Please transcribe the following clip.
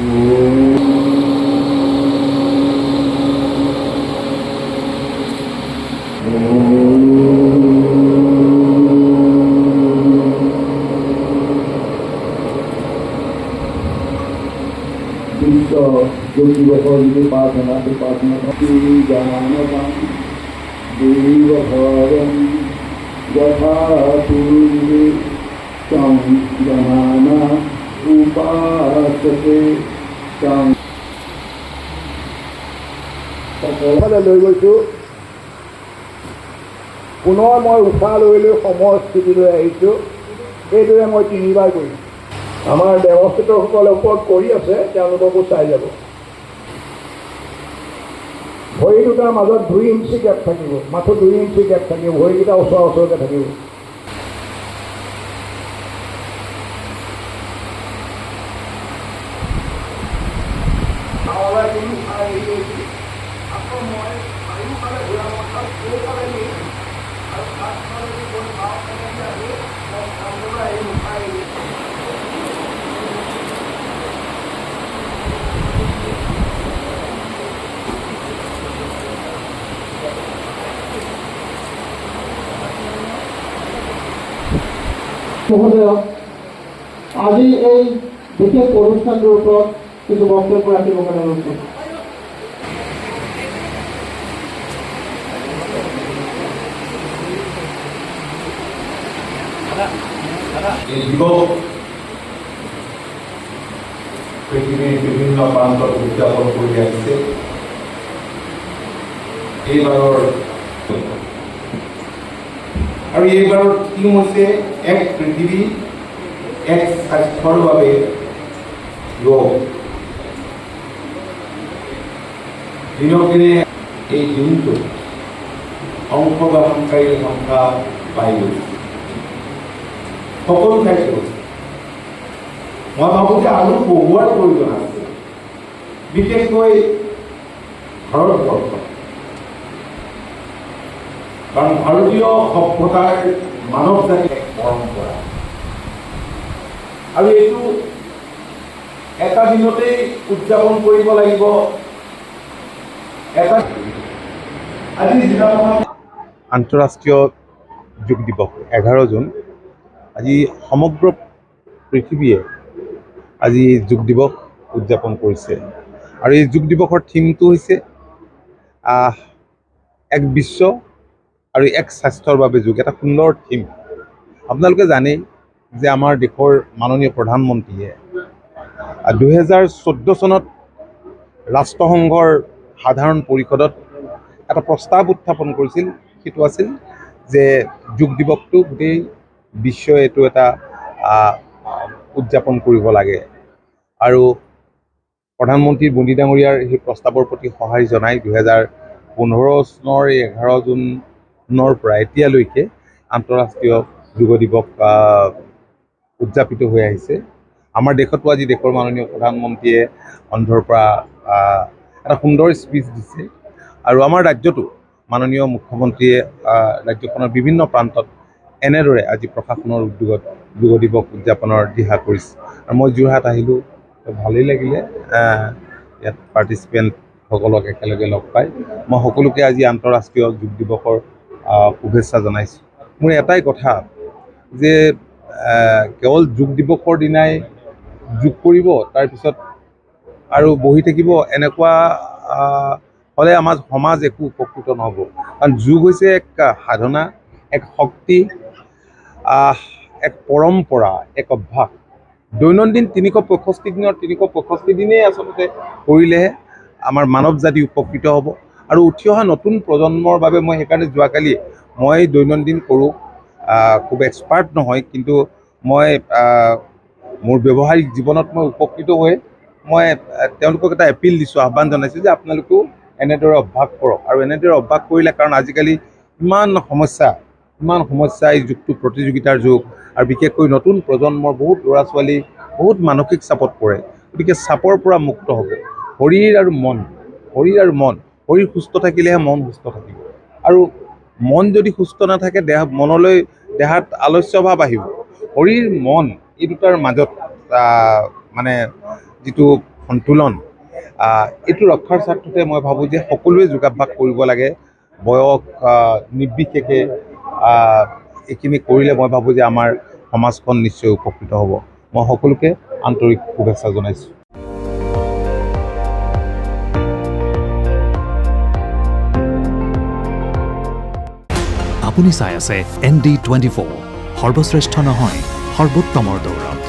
विश्व ज्योतिवली पासना जानकं देवभरं यथा पूर्वे तं जनाना उपासते तं লৈ গৈছোঁ। পুনৰ মই উশাহ লৈ সময় স্থিতিলৈ আহিছোঁ। এইদৰে মই 3বাৰ কৰিম। আমাৰ দেৱস্থিতসকলে ওপৰত কৰি আছে, তেওঁলোককো চাই যাব। ভৰি দুটাৰ মাজত 2 ইঞ্চি গেপ থাকিব, মাথো 2 ইঞ্চি গেপ থাকিব, ভৰিকেইটা ওচৰতে থাকিব। মহোদয়, আজি এই বিশেষ অনুষ্ঠানটোৰ ওপৰত কিছু বক্তব্য ৰাখিব কাৰণে অনুৰোধ কৰিছোঁ। এই দিৱস পৃথিৱীৰ বিভিন্ন প্ৰান্তত উদযাপন কৰি আহিছে। এইবাৰৰ আৰু এইবাৰৰ থিম হৈছে এক পৃথিৱী এক স্বাস্থ্যৰ বাবে যোগ। দিনক দিনে এই দিনটো অংশগ্ৰহণকাৰীৰ সংখ্যা পাই গৈছে, সকলো ঠাইতে হৈছে। মই ভাবোঁ যে আৰু বহুৱাৰ প্ৰয়োজন আছে, বিশেষকৈ ভাৰতবৰ্ষত। কাৰণ ভাৰতীয় সভ্যতাৰ মানৱ জাতিৰ এক পৰম্পৰা, আৰু এইটো এটা দিনতেই উদযাপন কৰিব লাগিব। আজি জিলাখনত আন্তঃৰাষ্ট্ৰীয় যোগ দিৱস 11 জুন। আজি সমগ্ৰ পৃথিৱীয়ে আজি যোগ দিৱস উদযাপন কৰিছে, আৰু এই যোগ দিৱসৰ থিমটো হৈছে এক বিশ্ব আৰু এক স্বাস্থ্যৰ বাবে যোগ। এটা সুন্দৰ থিম। আপোনালোকে জানেই যে আমাৰ দেশৰ মাননীয় প্ৰধানমন্ত্ৰীয়ে 2014 চনত ৰাষ্ট্ৰসংঘৰ সাধাৰণ পৰিষদত এটা প্ৰস্তাৱ উত্থাপন কৰিছিল। সেইটো আছিল যে যোগ দিৱসটো গোটেই বিশ্বই এইটো এটা উদযাপন কৰিব লাগে, আৰু প্ৰধানমন্ত্ৰী মোদী ডাঙৰীয়াৰ সেই প্ৰস্তাৱৰ প্ৰতি সঁহাৰি জনাই 2015 চনৰ 11 জুনৰ পৰা এতিয়ালৈকে আন্তঃৰাষ্ট্ৰীয় যোগ দিৱস উদযাপিত হৈ আহিছে। আমাৰ দেশতো আজি দেশৰ মাননীয় প্ৰধানমন্ত্ৰীয়ে অন্ধ্ৰৰ পৰা এটা সুন্দৰ স্পীচ দিছে, আৰু আমাৰ ৰাজ্যতো মাননীয় মুখ্যমন্ত্ৰীয়ে ৰাজ্যখনৰ বিভিন্ন প্ৰান্তত এনেদৰে আজি প্ৰশাসনৰ উদ্যোগত যোগ দিৱস উদযাপনৰ দিহা কৰিছে। আৰু মই যোৰহাট আহিলোঁ, ভালেই লাগিলে ইয়াত পাৰ্টিচিপেণ্টসকলক একেলগে লগ পাই। মই সকলোকে আজি আন্তঃৰাষ্ট্ৰীয় যোগ দিৱসৰ শুভেচ্ছা জনাইছোঁ। মোৰ এটাই কথা যে কেৱল যোগ দিৱসৰ দিনাই যোগ কৰিব, তাৰপিছত আৰু বহি থাকিব, এনেকুৱা হ'লে আমাৰ সমাজ একো উপকৃত নহ'ব। কাৰণ যোগ হৈছে এক সাধনা, এক শক্তি, এক পৰম্পৰা, এক অভ্যাস। দৈনন্দিন 365 দিনৰ 365 দিনেই আচলতে কৰিলেহে আমাৰ মানৱ জাতি উপকৃত হ'ব। আৰু উঠি অহা নতুন প্ৰজন্মৰ বাবে মই সেইকাৰণে যোৱাকালি মই দৈনন্দিন কৰোঁ, খুব এক্সপাৰ্ট নহয়, কিন্তু মই মোৰ ব্যৱহাৰিক জীৱনত মই উপকৃত হৈ মই তেওঁলোকক এটা এপিল দিছোঁ, আহ্বান জনাইছোঁ যে আপোনালোকেও এনেদৰে অভ্যাস কৰক। আৰু এনেদৰে অভ্যাস কৰিলে, কাৰণ আজিকালি ইমান সমস্যা এই যুগটো প্ৰতিযোগিতাৰ যুগ, আৰু বিশেষকৈ নতুন প্ৰজন্মৰ বহুত ল'ৰা ছোৱালী বহুত মানসিক চাপত পৰে। গতিকে চাপৰ পৰা মুক্ত হ'ব শৰীৰ আৰু মন। শৰীৰ সুস্থ থাকিলেহে মন সুস্থ থাকিব, আৰু মন যদি সুস্থ নাথাকে দেহাত আলস্য ভাৱ আহিব। শৰীৰ মন এই দুটাৰ মাজত মানে যিটো সন্তুলন এইটো ৰক্ষাৰ স্বাৰ্থতে মই ভাবোঁ যে সকলোৱে যোগাভ্যাস কৰিব লাগে বয়স নিৰ্বিশেষে এইখিনি কৰিলে মই ভাবোঁ যে আমাৰ সমাজখন নিশ্চয় উপকৃত হ'ব মই সকলোকে আন্তৰিক শুভেচ্ছা জনাইছোঁ আপুনি চাই আছে ND24 সৰ্বশ্ৰেষ্ঠ নহয় সৰ্বোত্তমৰ দৌৰত